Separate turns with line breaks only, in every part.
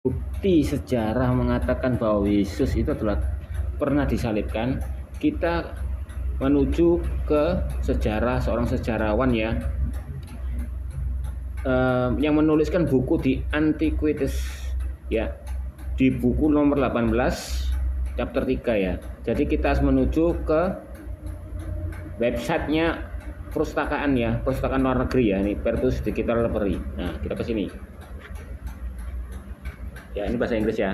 bukti sejarah mengatakan bahwa Yesus itu adalah pernah disalibkan, kita menuju ke sejarah seorang sejarawan ya, yang menuliskan buku di Antiquities ya, di buku nomor 18 chapter 3 ya. Jadi kita harus menuju ke websitenya perpustakaan ya, perpustakaan luar negeri ya, ini Pertus Digital Library. Nah, kita ke sini. Ya, ini bahasa Inggris ya.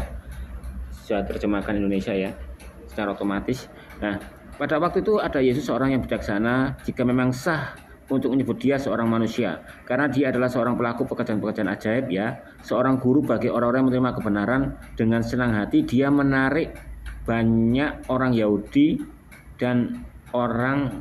Saya terjemahkan Indonesia ya, secara otomatis. Nah, pada waktu itu ada Yesus seorang yang bijaksana, jika memang sah untuk menyebut dia seorang manusia, karena dia adalah seorang pelaku pekerjaan-pekerjaan ajaib ya, seorang guru bagi orang-orang yang menerima kebenaran. Dengan senang hati dia menarik banyak orang Yahudi dan orang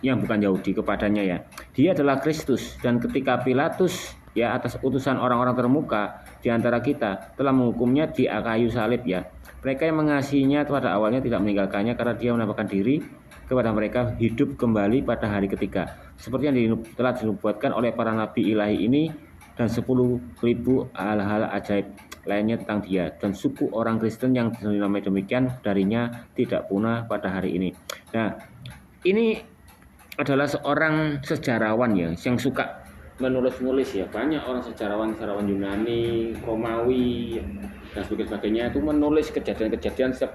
yang bukan Yahudi kepadanya ya. Dia adalah Kristus, dan ketika Pilatus ya atas utusan orang-orang termuka di antara kita telah menghukumnya di kayu salib ya. Mereka yang mengasihinya pada awalnya tidak meninggalkannya, karena dia menampakkan diri kepada mereka hidup kembali pada hari ketiga, seperti yang telah dinubuatkan oleh para nabi ilahi ini, dan 10.000 hal-hal ajaib lainnya tentang dia. Dan suku orang Kristen yang dinamai demikian darinya tidak punah pada hari ini. Nah, ini adalah seorang sejarawan ya, yang suka menulis-nulis ya. Banyak orang sejarawan Yunani, Romawi dan sebagainya itu menulis kejadian-kejadian setiap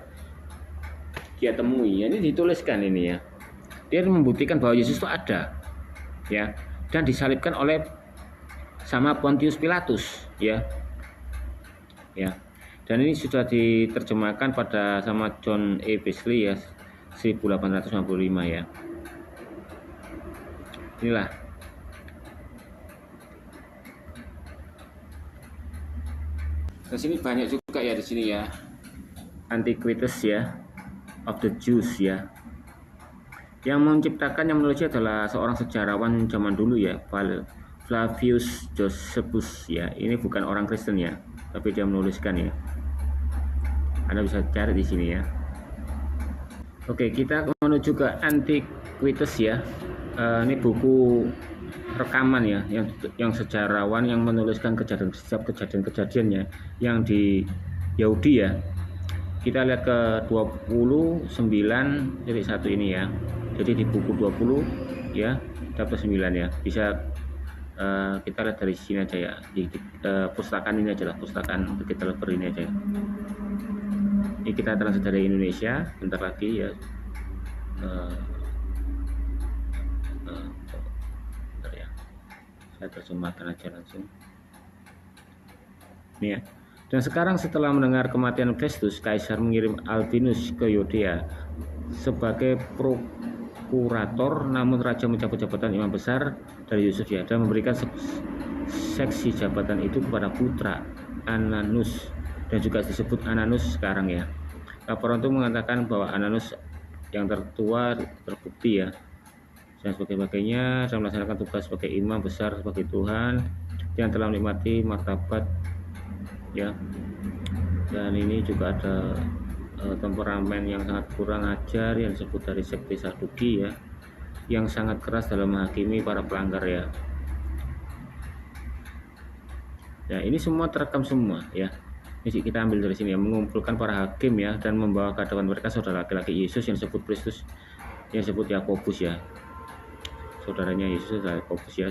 dia temui ya, ini dituliskan ini ya. Dia membuktikan bahwa Yesus itu ada ya, dan disalibkan oleh sama Pontius Pilatus ya. Dan ini sudah diterjemahkan pada sama John E. Wesley ya, 1855 ya. Inilah. Di sini banyak juga ya, di sini ya, Antiquities ya, of the Jews ya. Yang menciptakan, yang menulisnya adalah seorang sejarawan zaman dulu ya, Flavius Josephus ya. Ini bukan orang Kristen ya, tapi dia menuliskan ya. Anda bisa cari di sini ya. Oke, kita menuju ke Antiquities ya. Ini buku rekaman ya, yang sejarawan yang menuliskan kejadian-kejadiannya yang di Yahudi ya. Kita lihat ke 29.1 ini ya. Jadi di buku 20 ya, chapter 9 ya. Bisa kita lihat dari sini aja ya. Di pustakaan ini aja lah, pustakaan kita lihat ini aja ya. Ini kita translate dari Indonesia bentar lagi ya. Bentar ya, saya terjemahkan aja langsung ini ya. Dan sekarang setelah mendengar kematian Kristus, Kaisar mengirim Albinus ke Yudea sebagai prokurator, namun raja mencabut jabatan imam besar dari Yusuf ya, dan memberikan seksi jabatan itu kepada putra Ananus, dan juga disebut Ananus sekarang ya. Laporan itu mengatakan bahwa Ananus yang tertua terbukti ya, dan sebagainya, dan melaksanakan tugas sebagai imam besar sebagai Tuhan yang telah menikmati martabat ya. Dan ini juga ada temperamen yang sangat kurang ajar yang disebut dari sekte Saduki ya, yang sangat keras dalam menghakimi para pelanggar ya. Ya, ini semua terekam semua ya. Ini kita ambil dari sini ya, mengumpulkan para hakim ya, dan membawa ke hadapan mereka saudara laki-laki Yesus yang disebut Kristus, yang disebut Yakobus ya. Saudaranya Yesus adalah Yakobus ya,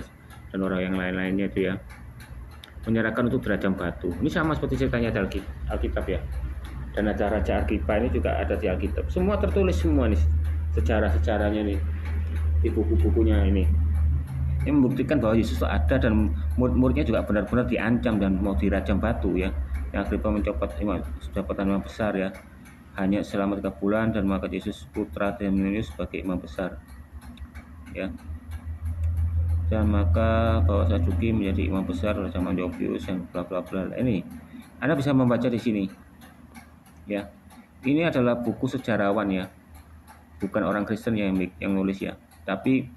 dan orang yang lain-lainnya itu ya, menyerahkan untuk dirajam batu. Ini sama seperti ceritanya di Alkitab ya. Dan ada Raja Agripa ini juga ada di Alkitab. Semua tertulis semua nih, sejarah-sejarahnya nih di buku-bukunya ini. Ini membuktikan bahwa Yesus ada, dan murid-muridnya juga benar-benar diancam dan mau dirajam batu ya. Yang Agripa mencopot jabatan imam besar ya, hanya selama 3 bulan, dan mengangkat Yesus putra Temenius sebagai imam besar ya. Dan maka bahwa Saduki menjadi imam besar pada zaman Yopius yang bla bla bla. Ini Anda bisa membaca di sini ya. Ini adalah buku sejarawan ya, bukan orang Kristen yang nulis ya, tapi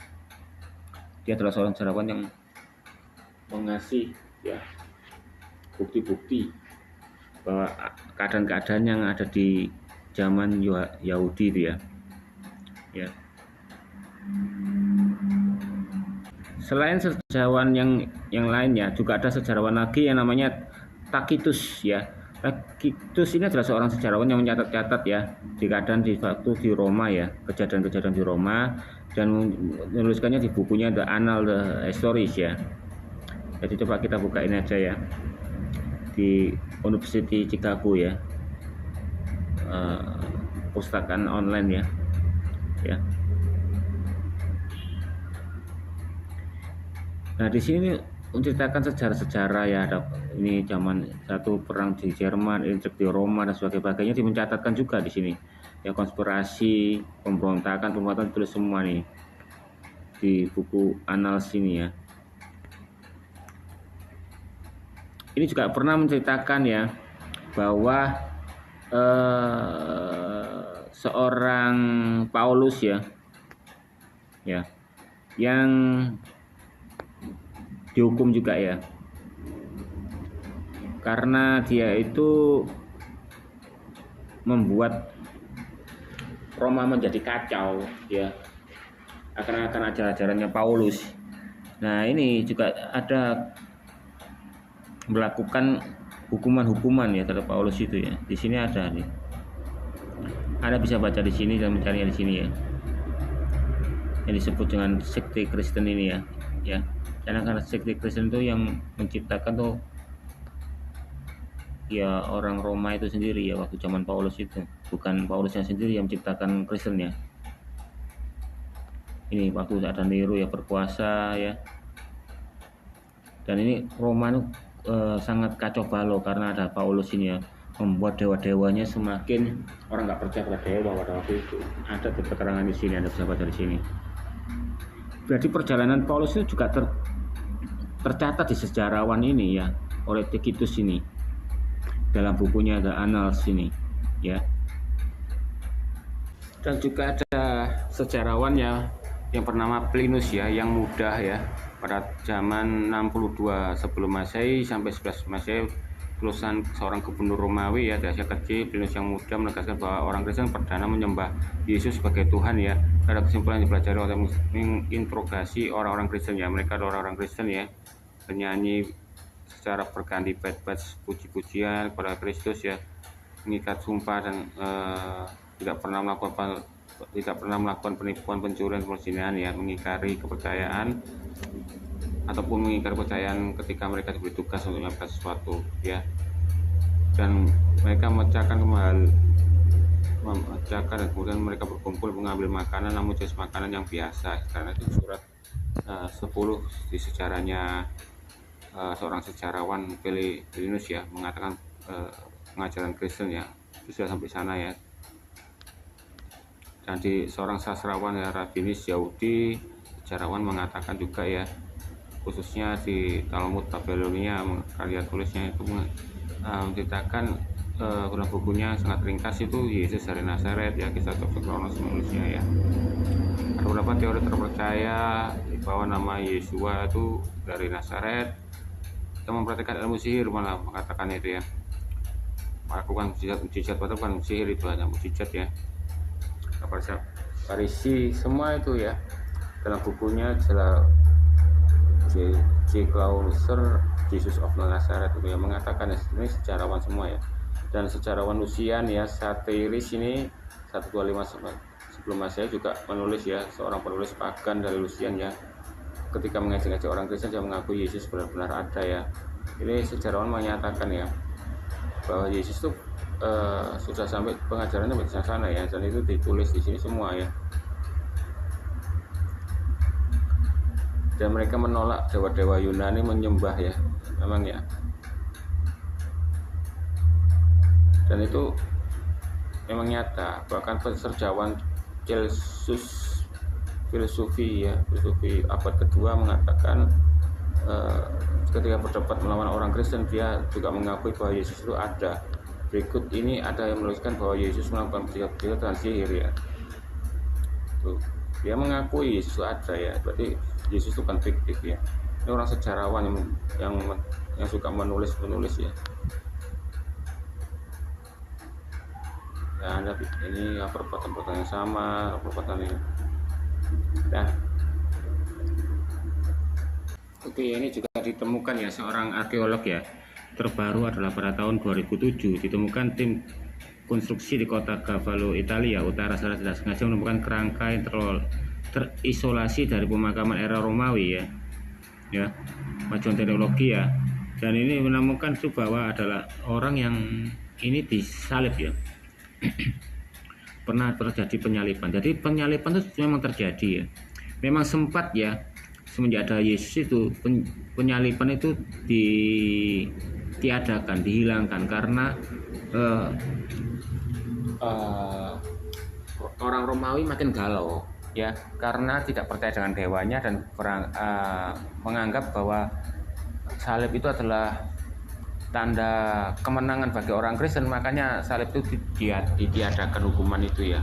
dia adalah seorang sejarawan yang mengasih ya bukti-bukti bahwa keadaan-keadaan yang ada di zaman Yahudi itu ya. Selain sejarawan yang lainnya, juga ada sejarawan lagi yang namanya Tacitus ya. Tacitus ini adalah seorang sejarawan yang mencatat-catat ya di keadaan di waktu di Roma ya, kejadian-kejadian di Roma, dan menuliskannya di bukunya The Annals the Histories ya. Jadi coba kita buka ini aja ya, di University Chicago ya, pustakaan online ya. Nah di sini menceritakan sejarah-sejarah ya, ada ini zaman satu perang di Jerman, intrik di Roma dan sebagainya dimencatatkan juga di sini. Ya konspirasi, pemberontakan, tulis semua nih di buku Annals ini ya. Ini juga pernah menceritakan ya bahwa seorang Paulus ya yang dihukum juga ya, karena dia itu membuat Roma menjadi kacau ya, akan ajaran-ajarannya Paulus. Nah ini juga ada melakukan hukuman ya terhadap Paulus itu ya. Di sini ada nih, Anda bisa baca di sini dan mencarinya di sini ya, yang disebut dengan sekte Kristen ini ya. Karena sekte Kristen itu yang menciptakan tuh ya orang Roma itu sendiri ya, waktu zaman Paulus itu, bukan Paulusnya sendiri yang menciptakan Kristen ya. Ini waktu ada Nero ya berkuasa ya, dan ini Roma itu sangat kacau balau karena ada Paulus ini ya, membuat dewa-dewanya semakin orang nggak percaya pada dewa pada waktu itu. Ada keterangan di sini, Anda bisa baca di sini. Berarti perjalanan Paulus itu juga tercatat di sejarawan ini ya, oleh Tacitus ini dalam bukunya The Annals ini ya. Dan juga ada sejarawan ya yang bernama Plinius ya, yang muda ya, pada zaman 62 sebelum Masehi sampai 11 Masehi, tulisan seorang gubernur Romawi ya di Asia Kecil. Plinius yang muda menegaskan bahwa orang Kristen perdana menyembah Yesus sebagai Tuhan ya. Ada kesimpulan yang dipelajari oleh menginterogasi orang-orang Kristen ya, mereka adalah orang-orang Kristen ya, bernyanyi secara berganti bait-bait puji-pujian kepada Kristus ya, mengikat sumpah dan tidak pernah melakukan penipuan, pencurian, perzinahan ya, mengingkari kepercayaan ataupun mengingkari kepercayaan ketika mereka diberi tugas untuk melakukan sesuatu ya. Dan mereka memecahkan dan kemudian mereka berkumpul mengambil makanan, namun jenis makanan yang biasa. Karena itu surat 10 di sejarahnya seorang sejarawan Plinius ya, mengatakan pengajaran Kristen ya itu sudah sampai sana ya. Dan di seorang sastrawan ya, Rabinis Yahudi sejarawan mengatakan juga ya, khususnya di Talmud Babilonia karya tulisnya itu menceritakan dalam bukunya sangat ringkas itu Yesus dari Nazaret ya, kisah Kronos manusia ya. Ada beberapa teori terpercaya bahwa nama Yesua itu dari Nazaret. Kita mempraktikkan ilmu sihir malah mengatakan itu ya, melakukan mujizat padahal bukan sihir, itu hanya mujizat ya. Farisi semua itu ya, dalam bukunya jelas J. Clauser Jesus of Nazareth itu yang mengatakan ya, ini sejarawan semua ya. Dan sejarawan Lucian ya, Satiris ini 125 sebelum Masehi juga menulis ya, seorang penulis pagan dari Lucian ya, ketika mengajak-ajak orang Kristen yang mengaku Yesus benar-benar ada ya. Ini sejarawan menyatakan ya bahwa Yesus itu sudah sampai pengajarannya di sana ya, dan itu ditulis di sini semua ya. Dan mereka menolak dewa-dewa Yunani menyembah ya, memang ya. Dan itu memang nyata. Bahkan sejarawan Celsus filosofi abad kedua mengatakan ketika berdebat melawan orang Kristen, dia juga mengakui bahwa Yesus itu ada. Berikut ini ada yang menuliskan bahwa Yesus melakukan mujizat dan sihir ya. Tuh, dia mengakui Yesus itu ada ya, berarti Yesus itu bukan fiktif ya. Ini orang sejarawan yang suka menulis ya. Nah, ini perbuatan yang sama, perbuatan ini. Nah, oke, ini juga ditemukan ya seorang arkeolog ya, terbaru adalah pada tahun 2007 ditemukan tim konstruksi di kota Cavallo, Italia Utara secara tidak sengaja menemukan kerangka yang terisolasi dari pemakaman era Romawi ya kemajuan teknologi ya. Dan ini menemukan itu bahwa adalah orang yang ini disalib ya. Pernah terjadi penyaliban. Jadi penyaliban itu memang terjadi ya. Memang sempat ya semenjak ada Yesus itu penyaliban itu ditiadakan, dihilangkan karena orang Romawi makin galau ya karena tidak percaya dengan dewanya dan menganggap bahwa salib itu adalah tanda kemenangan bagi orang Kristen, makanya salib itu ditiadakan hukuman itu ya.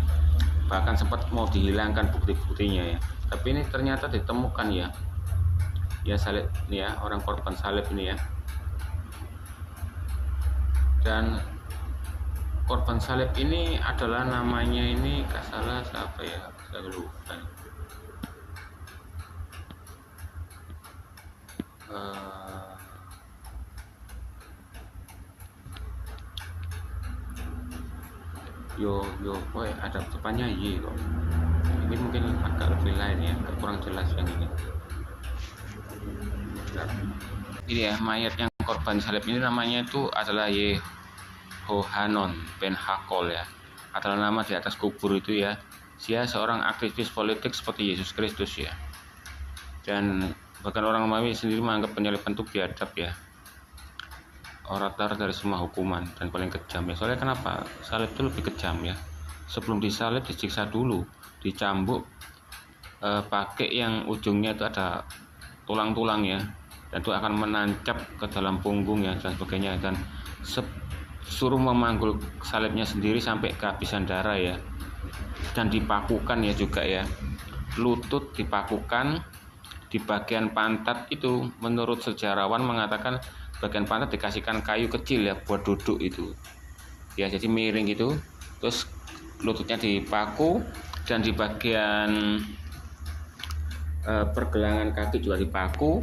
Bahkan sempat mau dihilangkan bukti-buktinya ya. Tapi ini ternyata ditemukan ya salib ini ya, orang korban salib ini ya. Dan korban salib ini adalah namanya ini gak salah siapa ya, saya lupa. Ada depannya Y kok. Ini mungkin agak lebih lain ya, kurang jelas yang ini. Ini ya mayat yang korban salib ini namanya itu adalah Yehohanan ben Hakol ya, adalah nama di atas kubur itu ya. Dia seorang aktivis politik seperti Yesus Kristus ya. Dan bahkan orang Romawi sendiri menganggap penyaliban itu biadab ya, orator dari semua hukuman dan paling kejam ya. Soalnya kenapa? Salib itu lebih kejam ya. Sebelum disalib disiksa dulu, dicambuk pakai yang ujungnya itu ada tulang-tulang ya, dan itu akan menancap ke dalam punggung ya dan sebagainya, dan suruh memanggul salibnya sendiri sampai kehabisan darah ya, dan dipakukan ya juga ya, lutut dipakukan. Di bagian pantat itu menurut sejarawan mengatakan bagian pantat dikasihkan kayu kecil ya buat duduk itu ya, jadi miring gitu, terus lututnya dipaku, dan di bagian pergelangan kaki juga dipaku.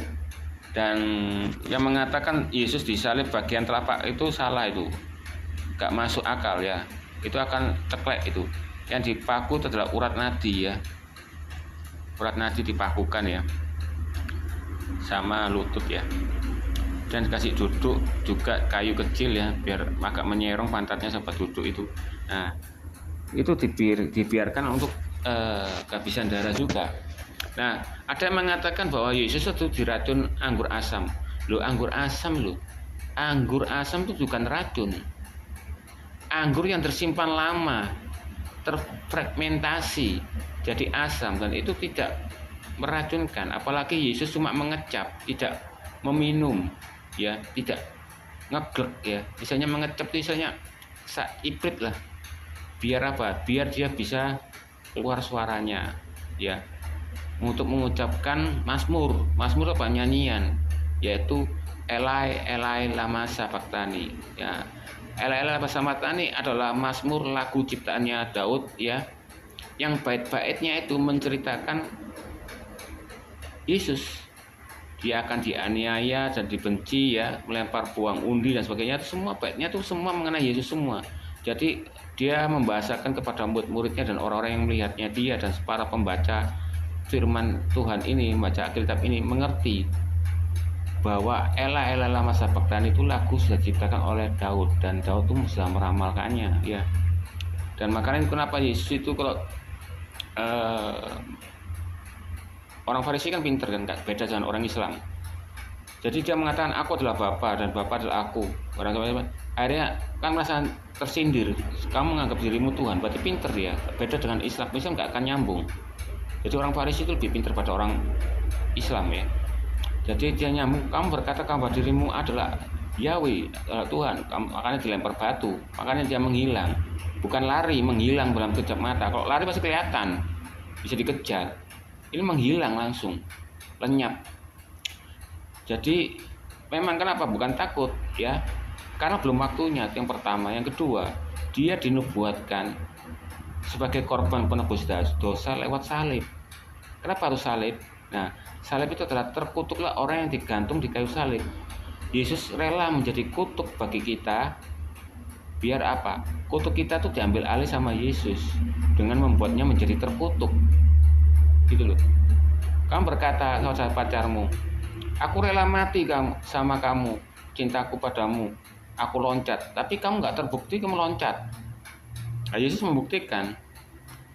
Dan yang mengatakan Yesus disalib bagian telapak itu salah, itu gak masuk akal ya, itu akan ceklek itu. Yang dipaku itu adalah urat nadi ya, urat nadi dipakukan ya sama lutut ya, dan dikasih duduk juga kayu kecil ya biar agak menyerong pantatnya sempat duduk itu. Nah itu dibiarkan untuk kehabisan darah juga. Nah ada yang mengatakan bahwa Yesus itu diracun anggur asam. Anggur asam itu bukan racun. Anggur yang tersimpan lama, terfragmentasi jadi asam, dan itu tidak meracunkan. Apalagi Yesus cuma mengecap, tidak meminum ya, tidak ngeglek ya. Misalnya mengecap itu misalnya iprit lah, biar apa? Biar dia bisa keluar suaranya ya, untuk mengucapkan mazmur apa, nyanyian, yaitu Elai Elai lama sabachthani ya. Elai Elai lama sabachthani adalah mazmur lagu ciptaannya Daud ya, yang bait-baitnya itu menceritakan Yesus, dia akan dianiaya dan dibenci ya, melempar buang undi dan sebagainya. Itu semua baitnya itu semua mengenai Yesus semua. Jadi dia membahasakan kepada murid-muridnya dan orang-orang yang melihatnya dia dan para pembaca firman Tuhan ini, membaca Alkitab ini, mengerti bahwa Ela Ela lama sabachthani itu lagu sudah diciptakan oleh Daud, dan Daud itu sudah meramalkannya ya. Dan makanya kenapa Yesus itu kalau orang Farisi kan pinter kan, beda dengan orang Islam. Jadi dia mengatakan aku adalah Bapa dan Bapa adalah aku. Akhirnya kan merasa tersindir. Kamu menganggap dirimu Tuhan, berarti pinter dia. Beda dengan Islam, Islam nggak akan nyambung. Jadi orang Farisi itu lebih pinter pada orang Islam ya. Jadi dia nyambung. Kamu berkata bahwa dirimu adalah Yahweh, Tuhan. Makanya dilempar batu. Makanya dia menghilang. Bukan lari, menghilang dalam kejap mata. Kalau lari masih kelihatan, bisa dikejar. Ini menghilang langsung, lenyap. Jadi memang kenapa? Bukan takut ya, karena belum waktunya. Yang pertama, yang kedua, dia dinubuatkan sebagai korban penebus dosa lewat salib. Kenapa harus salib? Nah, salib itu adalah terkutuklah orang yang digantung di kayu salib. Yesus rela menjadi kutuk bagi kita, biar apa? Kutuk kita tuh diambil alih sama Yesus dengan membuatnya menjadi terkutuk. Gitu loh. Kamu berkata sama pacarmu, aku rela mati sama kamu, cintaku padamu, aku loncat. Tapi kamu nggak terbukti kamu loncat. Nah, Yesus membuktikan,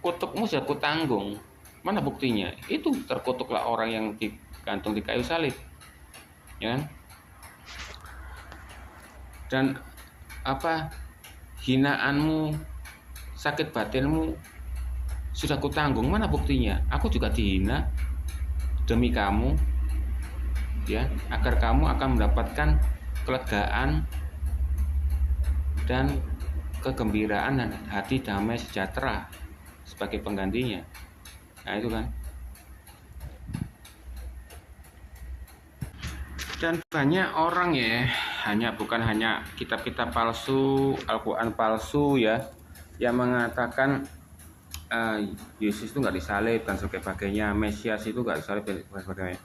kutukmu sudah kutanggung. Mana buktinya? Itu terkutuklah orang yang digantung di kayu salib, ya kan? Dan apa, hinaanmu, sakit batinmu sudah kutanggung. Mana buktinya? Aku juga dihina demi kamu, ya, agar kamu akan mendapatkan kelegaan dan kegembiraan dan hati damai sejahtera sebagai penggantinya. Nah itu kan. Dan banyak orang ya, bukan hanya kitab-kitab palsu, Al-Quran palsu ya, yang mengatakan Yesus itu nggak disalib dan sebagainya, Mesias itu nggak disalib dan sebagainya.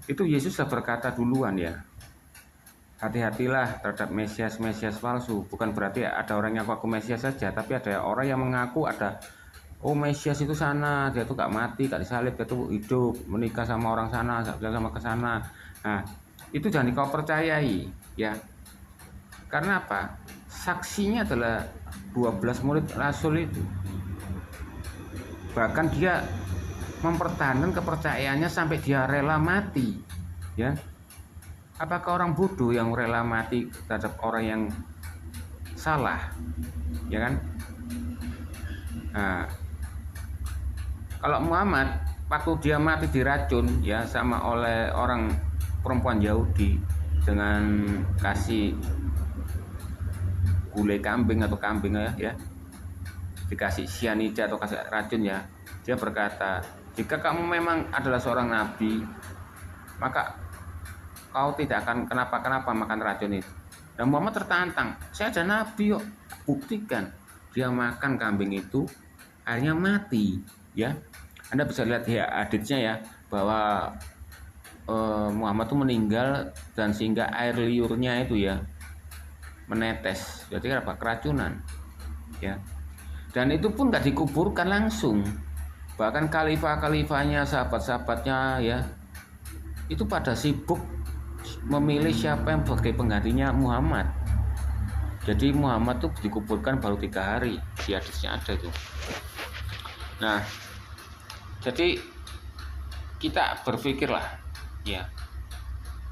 Itu Yesus sudah berkata duluan ya. Hati-hatilah terhadap Mesias palsu. Bukan berarti ada orang yang ngaku Mesias saja, tapi ada orang yang mengaku ada, oh Mesias itu sana, dia tuh nggak mati, nggak disalib, dia tuh hidup, menikah sama orang sana, sama ke sana. Nah, itu jangan kau percayai ya. Karena apa? Saksinya adalah 12 murid Rasul itu. Bahkan dia mempertahankan kepercayaannya sampai dia rela mati, ya. Apakah orang bodoh yang rela mati terhadap orang yang salah, ya kan? Nah, kalau Muhammad waktu dia mati diracun ya sama oleh orang perempuan Yahudi dengan kasih gulai kambing atau kambing ya, dikasih cyanida atau kasih racun ya, dia berkata, jika kamu memang adalah seorang nabi, maka kau tidak akan kenapa-kenapa makan racun itu. Dan Muhammad tertantang, saya ada nabi yuk, buktikan. Dia makan kambing itu, akhirnya mati ya. Anda bisa lihat ya haditsnya ya, bahwa Muhammad itu meninggal dan sehingga air liurnya itu ya menetes, berarti apa? Keracunan ya. Dan itu pun nggak dikuburkan langsung, bahkan khalifah-khalifahnya, sahabat-sahabatnya ya, itu pada sibuk memilih siapa yang sebagai penggantinya Muhammad. Jadi Muhammad tuh dikuburkan baru 3 hari, di hadisnya ada itu. Nah, jadi kita berpikirlah ya,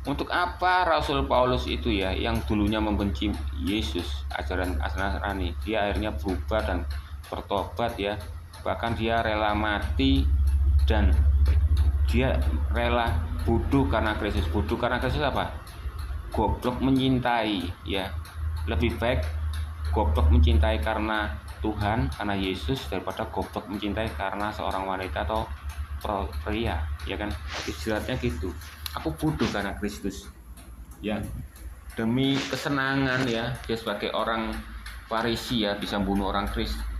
untuk apa Rasul Paulus itu ya, yang dulunya membenci Yesus, ajaran Nasrani, dia akhirnya berubah dan bertobat ya. Bahkan dia rela mati dan dia rela bodoh karena Kristus. Bodoh karena Kristus apa? Goblok mencintai ya. Lebih baik goblok mencintai karena Tuhan, karena Yesus, daripada goblok mencintai karena seorang wanita atau pria, ya kan? Istilahnya gitu. Aku bodoh karena Kristus ya, demi kesenangan ya, dia sebagai orang Farisi ya, bisa bunuh orang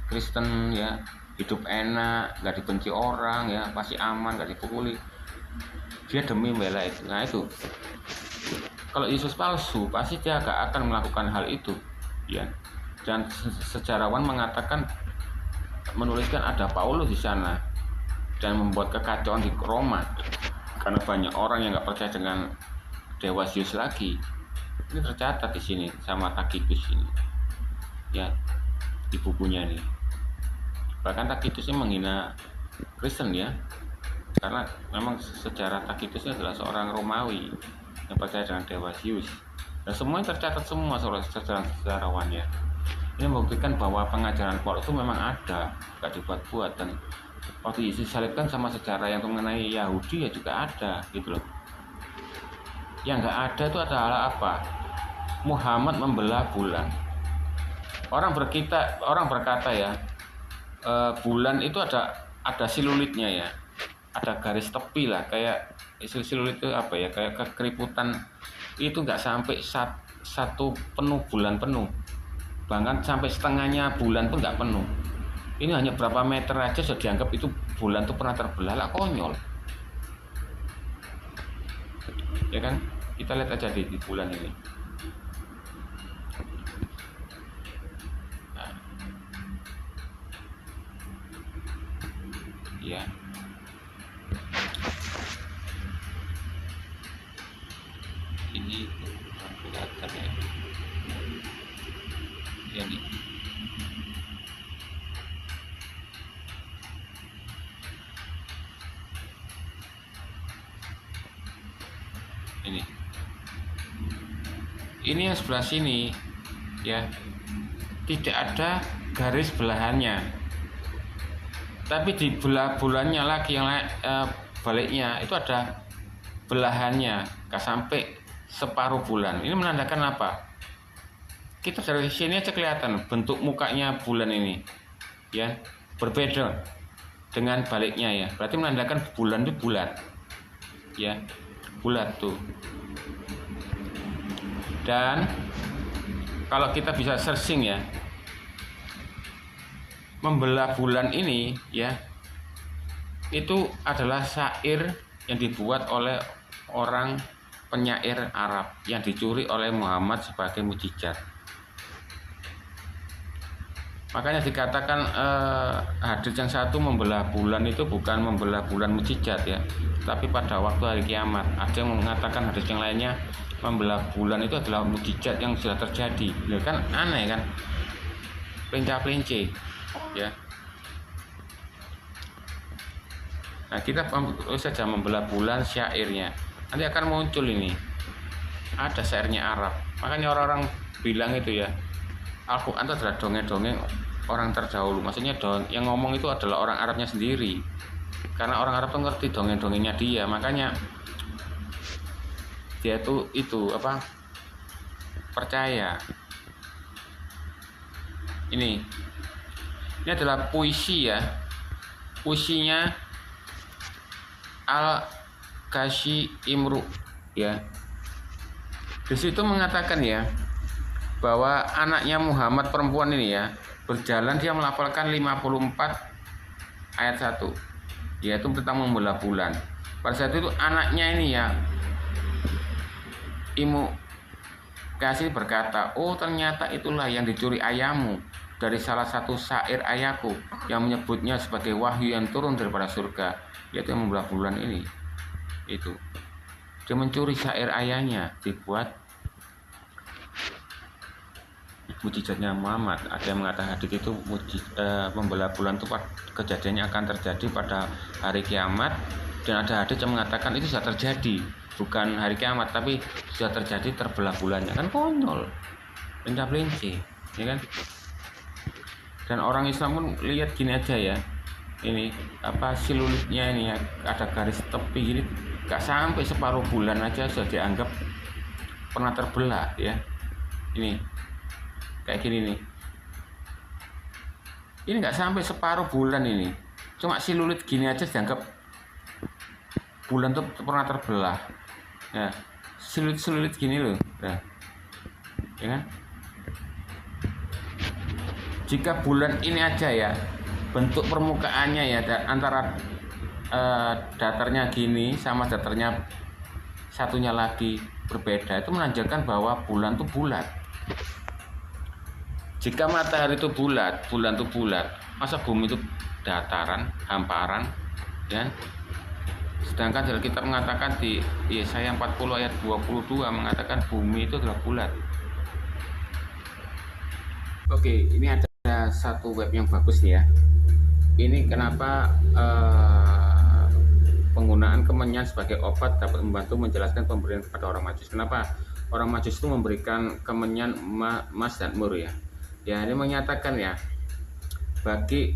Kristen ya, hidup enak, nggak dibenci orang ya, pasti aman, nggak dipukuli, dia demi membela itu. Nah itu, kalau Yesus palsu pasti dia gak akan melakukan hal itu ya. Dan sejarawan mengatakan, menuliskan ada Paulus di sana dan membuat kekacauan di Roma karena banyak orang yang nggak percaya dengan Dewa Zeus lagi. Ini tercatat di sini sama Tacitus ini ya, di bukunya ini. Bahkan Tacitus ini menghina Kristen ya, karena memang sejarah Tacitus ini adalah seorang Romawi yang percaya dengan Dewa Zeus. Dan semuanya tercatat semua sejarawan ya. Ini membuktikan bahwa pengajaran Paulus itu memang ada, nggak dibuat-buat. Dan waktu Yesus disalibkan sama sejarah yang mengenai Yahudi ya juga ada gitu loh. Yang nggak ada itu adalah apa? Muhammad membelah bulan. Orang berkata ya, bulan itu ada silulitnya ya, ada garis tepi lah, kayak silulit itu apa ya, kayak kekeriputan itu nggak sampai satu penuh, bulan penuh, bahkan sampai setengahnya bulan pun nggak penuh. Ini hanya berapa meter aja sudah dianggap itu bulan tuh pernah terbelah, lah konyol ya kan. Kita lihat aja di bulan ini. Nah, ya. Ini kelihatan ya. Ini. Ini yang sebelah sini ya, tidak ada garis belahannya, tapi di belah bulannya lagi yang baliknya itu ada belahannya, nggak sampai separuh bulan. Ini menandakan apa? Kita dari sini aja kelihatan bentuk mukanya bulan ini ya, berbeda dengan baliknya ya, berarti menandakan bulan itu bulat ya, bulat tuh. Dan kalau kita bisa searching ya, membelah bulan ini ya, itu adalah syair yang dibuat oleh orang penyair Arab yang dicuri oleh Muhammad sebagai mukjizat. Makanya dikatakan hadis yang satu membelah bulan itu bukan membelah bulan mukjizat ya, tapi pada waktu hari kiamat. Ada yang mengatakan hadis yang lainnya membelah bulan itu adalah mukjizat yang sudah terjadi. Ya kan aneh kan, pelinci ya. Nah, kita saja membelah bulan syairnya, nanti akan muncul ini, ada syairnya Arab. Makanya orang-orang bilang itu ya, Al-Quran itu adalah dongeng-dongeng orang terdahulu. Maksudnya yang ngomong itu adalah orang Arabnya sendiri, karena orang Arab tuh ngerti dongeng-dongengnya dia. Makanya dia itu apa, percaya. Ini adalah puisi ya, puisinya Al-Kashi Imru ya. Di situ mengatakan ya, bahwa anaknya Muhammad perempuan ini ya, berjalan dia melafalkan 54 ayat 1, yaitu tentang membelah bulan. Pada saat itu anaknya ini ya, Imu Kasih berkata, oh ternyata itulah yang dicuri ayahmu dari salah satu syair ayahku yang menyebutnya sebagai wahyu yang turun daripada surga, yaitu yang membelah bulan ini. Itu dia mencuri syair ayahnya dibuat mukjizatnya Muhammad. Ada yang mengatakan hadits itu membelah bulan itu kejadiannya akan terjadi pada hari kiamat, dan ada hadits yang mengatakan itu sudah terjadi, bukan hari kiamat tapi sudah terjadi terbelah bulannya. Kan konyol, pelinci ya kan. Dan orang Islam pun lihat gini aja ya, ini apa silulitnya ini ya, ada garis tepi gini, gak sampai separuh bulan aja sudah dianggap pernah terbelah ya. Ini kayak gini nih, ini nggak sampai separuh bulan, ini cuma silulit gini aja dianggap bulan tuh pernah terbelah ya, silulit gini loh ya, ya kan. Jika bulan ini aja ya, bentuk permukaannya ya, antara datarnya gini sama datarnya satunya lagi berbeda, itu menandakan bahwa bulan tuh bulat. Jika matahari itu bulat, bulan itu bulat, masa bumi itu dataran, hamparan, ya? Sedangkan dalam kitab mengatakan di Yesaya 40 ayat 22 mengatakan bumi itu adalah bulat. Oke, ini ada satu web yang bagus nih ya. Ini kenapa penggunaan kemenyan sebagai obat dapat membantu menjelaskan pemberian kepada orang Majus. Kenapa orang Majus itu memberikan kemenyan, emas dan mur ya? Ya, ini menyatakan ya, bagi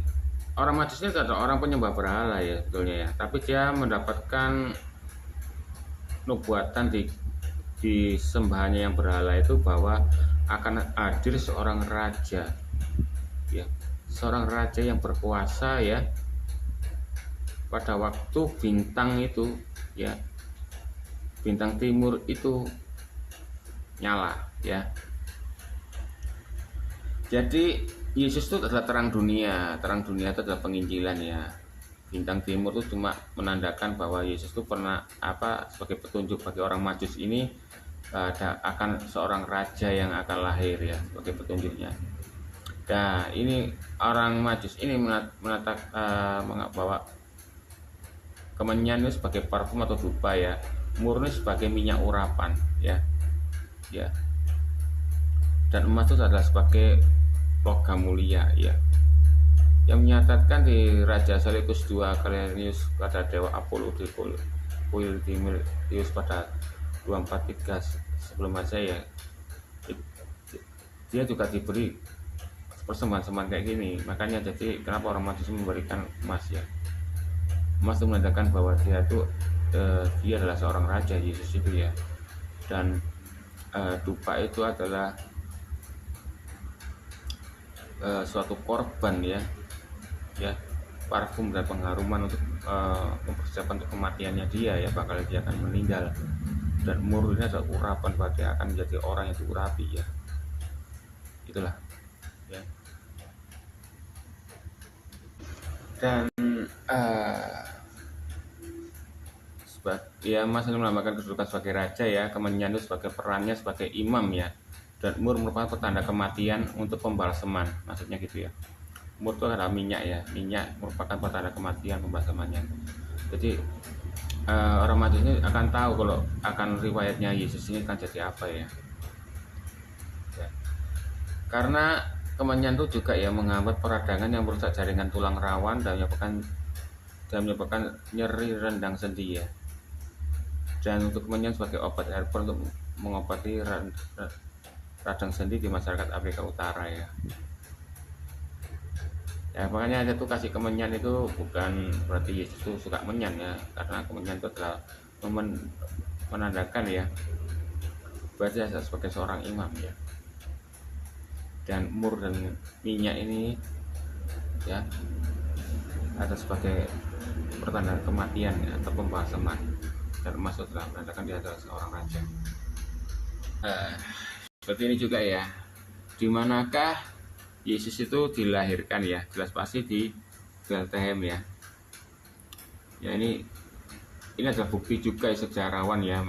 orang Majus ini adalah orang penyembah berhala ya sebetulnya ya, tapi dia mendapatkan nubuatan di sembahannya yang berhala itu bahwa akan hadir seorang raja ya, seorang raja yang berkuasa ya, pada waktu bintang itu ya, bintang timur itu nyala ya. Jadi Yesus itu adalah terang dunia itu adalah penginjilan ya. Bintang timur itu cuma menandakan bahwa Yesus itu pernah sebagai petunjuk bagi orang Majus ini, akan seorang raja yang akan lahir ya sebagai petunjuknya. Nah, ini orang Majus ini bawa kemenyan itu sebagai parfum atau dupa ya, murni sebagai minyak urapan ya, ya. Dan emas itu adalah sebagai logam mulia ya, yang menyatakan di Raja Seleucus II Galerius pada dewa Apollo di Polytimius pada 243 sebelum Masehi ya, dia juga diberi persembahan-sembahan kayak gini. Makanya jadi kenapa orang Majus memberikan emas ya, emas itu menandakan bahwa dia adalah seorang raja, Yesus itu ya. Dan dupa itu adalah suatu korban ya, parfum dan pengharuman untuk mempersiapkan untuk kematiannya dia ya, bakal dia akan meninggal. Dan mur ini adalah urapan bahwa dia akan menjadi orang yang diurapi ya, itulah ya. Dan ya, emas ini melambangkan kedudukan sebagai raja ya, kemenyan itu sebagai perannya sebagai imam ya, dan mur merupakan petanda kematian untuk pembalaseman, maksudnya gitu ya. Mur itu adalah minyak ya, minyak merupakan petanda kematian pembalasemannya. Jadi orang Majus ini akan tahu kalau akan riwayatnya Yesus ini akan jadi apa ya. Karena kemenyan itu juga ya menghambat peradangan yang merusak jaringan tulang rawan dan menyebabkan nyeri rendang sendi ya. Dan untuk kemenyan sebagai obat herbal untuk mengobati radang sendi di masyarakat Afrika Utara ya. Ya makanya ada tuh kasih kemenyan itu bukan berarti Yesus itu suka menyan ya, karena kemenyan itu adalah menandakan ya berarti sebagai seorang imam ya. Dan mur dan minyak ini ya ada sebagai pertanda kematian ya, atau pembalaseman. Dan emas itu adalah menandakan dia adalah seorang raja. Seperti ini juga ya, dimanakah Yesus itu dilahirkan ya, jelas pasti di Bethlehem ya. Ya ini adalah bukti juga sejarawan ya,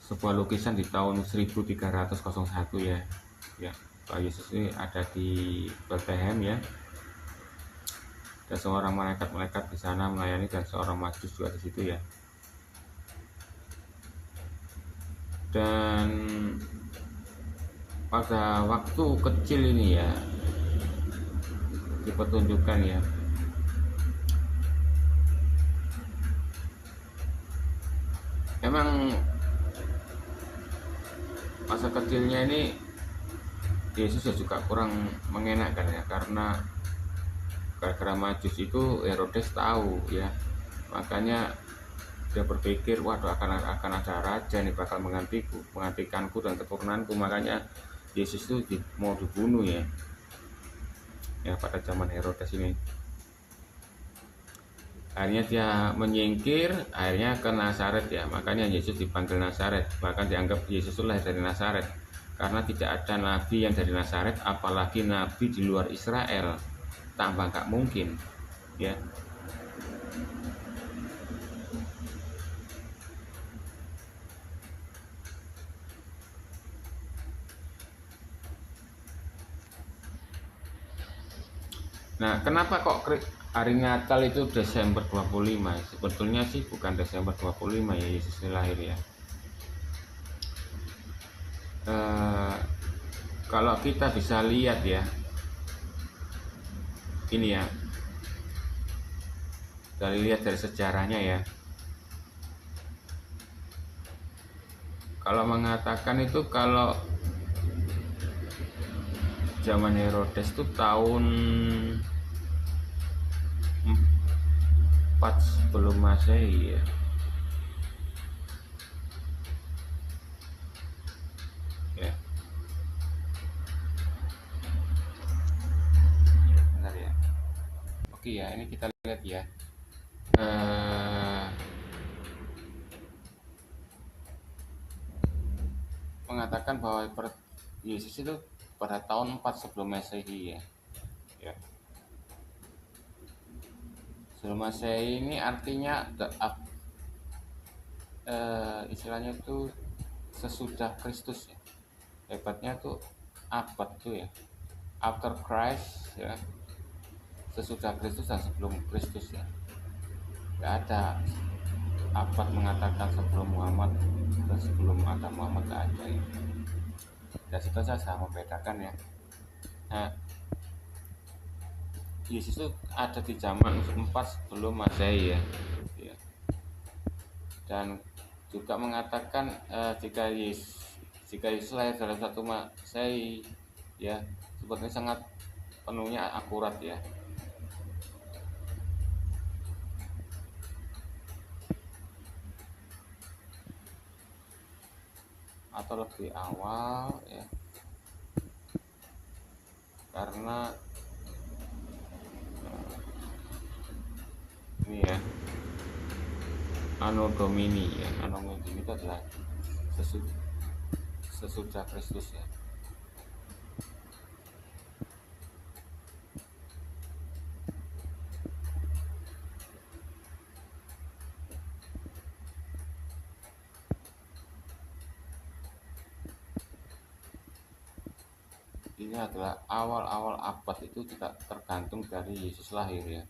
sebuah lukisan di tahun 1301 ya, Pak Yesus ini ada di Bethlehem ya. Dan seorang malaikat di sana melayani, dan seorang Majus juga di situ ya. Dan pada waktu kecil ini ya dipertunjukkan ya, emang masa kecilnya ini Yesus ya juga kurang mengenakan ya, karena gara-gara Majus itu Herodes tahu ya, makanya dia berpikir waduh akan ada raja nih bakal menggantikanku dan keturunanku, makanya Yesus itu mau dibunuh ya pada zaman Herodes ini. Akhirnya dia menyingkir, akhirnya ke Nazaret ya, makanya Yesus dipanggil Nazaret, bahkan dianggap Yesus itu lahir dari Nazaret karena tidak ada nabi yang dari Nazaret, apalagi nabi di luar Israel, tambah nggak mungkin ya. Nah, kenapa kok hari Natal itu Desember 25? Sebetulnya sih bukan Desember 25 ya Yesus lahir ya. Kalau kita bisa lihat ya, ini ya, lihat dari sejarahnya ya. Kalau mengatakan itu kalau zaman Herodes itu tahun 4 sebelum Masehi ya. Ya. Bentar ya. Oke ya, ini kita lihat ya. Mengatakan bahwa Yesus itu pada tahun 4 sebelum Masehi ya. Ya. Sebelum Masehi ini artinya istilahnya itu sesudah Kristus ya. Hebatnya tuh abad tuh ya. After Christ ya. Sesudah Kristus dan sebelum Kristus ya. Nggak ada abad mengatakan sebelum Muhammad dan sebelum ada Muhammad, nggak ada ya. Dan itu saja membedakan ya. Nah, Yesus itu ada di zaman 4 sebelum Masehi ya. Ya. Dan juga mengatakan jika Yesus lahir dalam 1 Masehi ya, sepertinya sangat penuhnya akurat ya. Atau lebih awal ya. Karena ini ya, Anno Domini ya. Anno Domini itu adalah sesudah Kristus ya. Ini adalah awal-awal abad itu tidak tergantung dari Yesus lahir ya,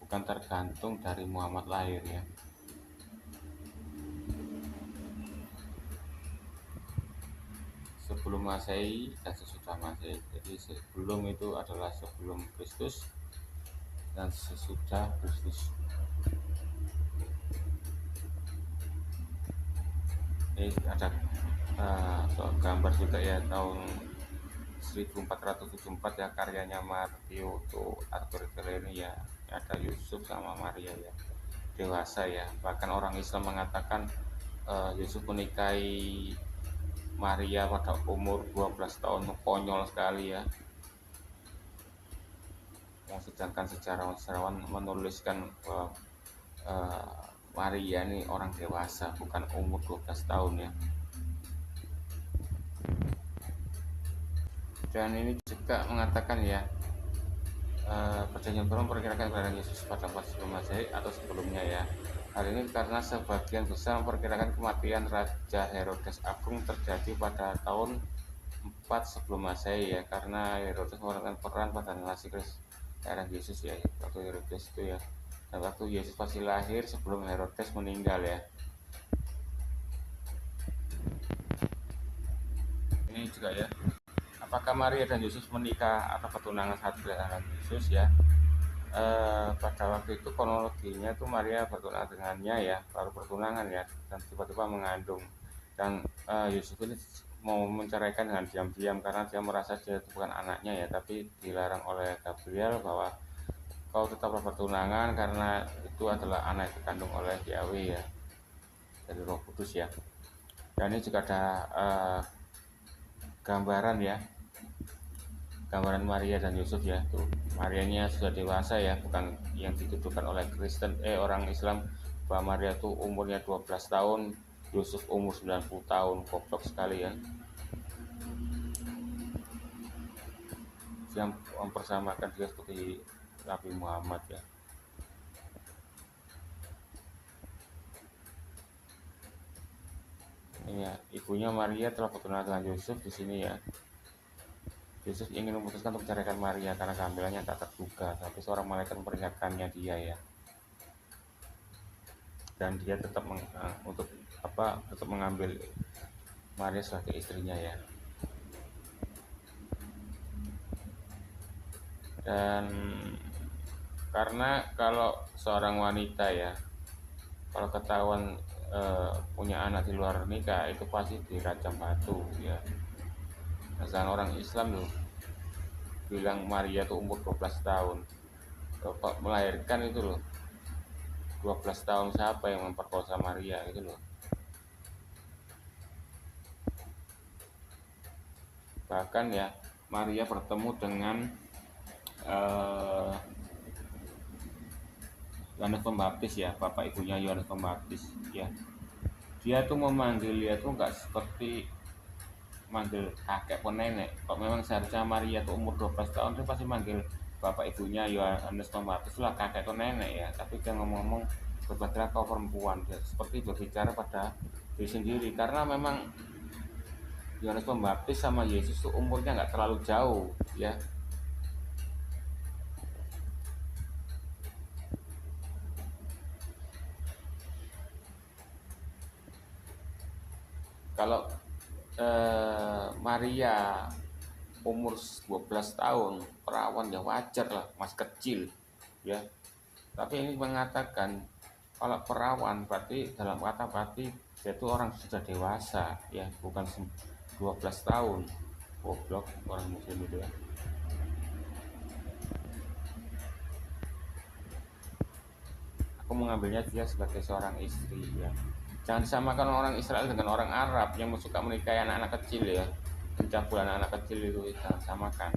bukan tergantung dari Muhammad lahir ya. Sebelum Masehi dan sesudah Masehi. Jadi sebelum itu adalah sebelum Kristus dan sesudah Kristus. Ini ada gambar juga ya, tahun 1474 ya, karyanya Matteo Arthur ini ya. Ada Yusuf sama Maria ya, dewasa ya. Bahkan orang Islam mengatakan Yusuf menikahi Maria pada umur 12 tahun, konyol sekali ya. Sedangkan sejarawan menuliskan bahwa Maria ini orang dewasa, bukan umur 12 tahun ya. Dan ini juga mengatakan ya, perjanjian baru memperkirakan kelahiran Yesus pada 4 sebelum Masehi atau sebelumnya ya. Hal ini karena sebagian besar memperkirakan kematian Raja Herodes Agung terjadi pada tahun 4 sebelum Masehi ya, karena Herodes memerankan peran pada narasi kelahiran Yesus ya, waktu Herodes itu ya. Dan waktu Yesus masih lahir sebelum Herodes meninggal ya. Ini juga ya, apakah Maria dan Yesus menikah atau bertunangan saat kelahiran Yesus ya. Pada waktu itu kronologinya tuh Maria bertunangan dengannya ya, baru bertunangan ya, dan tiba-tiba mengandung. Dan Yusuf ini mau menceraikan dengan diam-diam karena dia merasa dia itu bukan anaknya ya, tapi dilarang oleh Gabriel bahwa kau tetaplah bertunangan karena itu adalah anak yang dikandung oleh Yahweh ya, dari Roh Kudus ya. Dan ini juga ada gambaran ya, gambaran Maria dan Yusuf ya. Tuh, Marianya sudah dewasa ya, bukan yang dituduhkan oleh orang Islam bahwa Maria tuh umurnya 12 tahun, Yusuf umur 90 tahun, goblok sekali ya. Yang mempersamakan dia seperti Nabi Muhammad ya. Ini ya, ibunya Maria telah bertunangan dengan Yusuf di sini ya. Yusuf ingin memutuskan untuk menceraikan Maria karena kehamilannya tak terduga, tapi seorang malaikat memperingatkannya dia ya. Dan dia tetap tetap mengambil Maria sebagai istrinya ya. Dan karena kalau seorang wanita ya, kalau ketahuan punya anak di luar nikah itu pasti dirajam batu ya. Nah, orang Islam loh bilang Maria tuh umur 12 tahun, kok melahirkan itu loh 12 tahun, siapa yang memperkosa Maria itu loh. Bahkan ya Maria bertemu dengan Yohanes Pembaptis ya, bapak ibunya Yohanes Pembaptis ya. Dia tuh memanggil dia tuh nggak seperti manggil kakek pun nenek. Kok memang seharusnya Maria tuh umur 12 tahun dia pasti manggil bapak ibunya Yohanes Pembaptis lah kakek atau nenek ya, tapi dia ngomong-ngomong berbahagialah kau perempuan, dia seperti berbicara pada diri sendiri, karena memang Yohanes Pembaptis sama Yesus tuh umurnya nggak terlalu jauh ya. Kalau Maria umur 12 tahun perawan ya wajar lah, masih kecil ya. Tapi ini mengatakan kalau perawan berarti dalam kata berarti dia itu orang sudah dewasa ya, bukan 12 tahun. Goblok orang muslim itu ya. Aku mengambilnya dia sebagai seorang istri ya. Jangan disamakan orang Israel dengan orang Arab yang suka menikahi anak-anak kecil ya, mencabul anak-anak kecil itu, jangan samakan.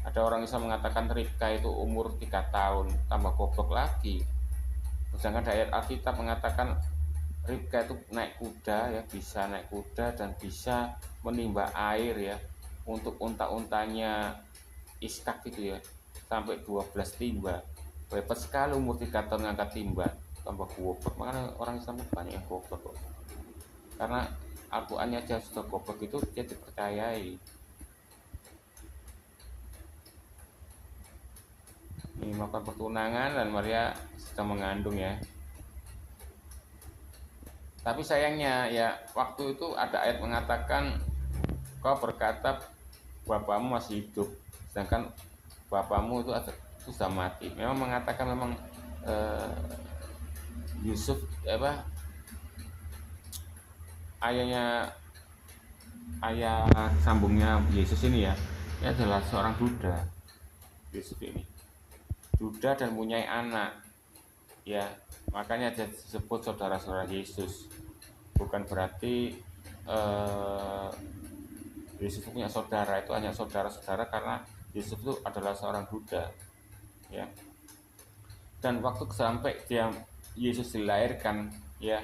Ada orang Islam mengatakan Ribka itu umur 3 tahun, tambah goblok lagi. Sedangkan ayat Alkitab mengatakan Ribka itu naik kuda ya, bisa naik kuda dan bisa menimba air ya untuk unta-untanya Iskak gitu ya, sampai 12 timba. Hebat sekali umur 3 tahun ngangkat timba, tambah goblok. Makanya orang Islam itu banyak yang goblok kok. Karena Al-Qur'annya aja sudah goblok itu dia dipercayai. Ini melakukan pertunangan dan Maria sedang mengandung ya. Tapi sayangnya ya waktu itu ada ayat mengatakan kau berkata bapakmu masih hidup, sedangkan bapakmu itu sudah mati. Memang mengatakan memang eh, Yusuf ayah sambungnya Yesus ini ya, ini adalah seorang duda. Yusuf ini duda dan punya anak ya, makanya dia disebut saudara-saudara Yesus. Bukan berarti Yesus punya saudara, itu hanya saudara-saudara karena Yesus itu adalah seorang duda ya. Dan waktu sampai Yesus dilahirkan ya,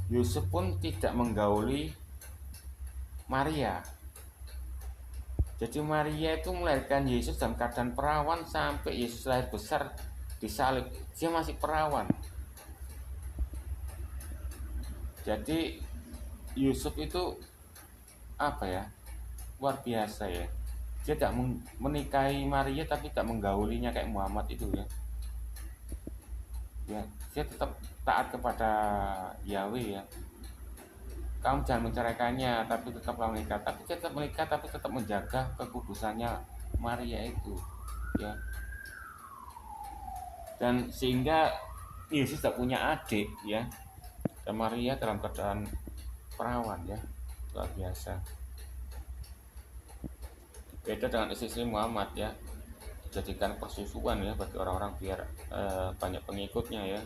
Yusuf pun tidak menggauli Maria. Jadi Maria itu melahirkan Yesus dalam keadaan perawan, sampai Yesus lahir besar disalib, dia masih perawan. Jadi Yusuf itu apa ya, luar biasa ya. Dia tidak menikahi Maria tapi tidak menggaulinya kayak Muhammad itu ya. Ya, dia tetap taat kepada Yahweh ya. Kamu jangan menceraikannya, tapi tetaplah menikah. Tapi dia tetap menikah, tapi tetap menjaga kekudusannya Maria itu ya. Dan sehingga Yesus tidak punya adik ya, dan Maria dalam keadaan perawan ya, luar biasa. Beda dengan istri Muhammad ya, dijadikan persusuan ya bagi orang-orang biar banyak pengikutnya ya.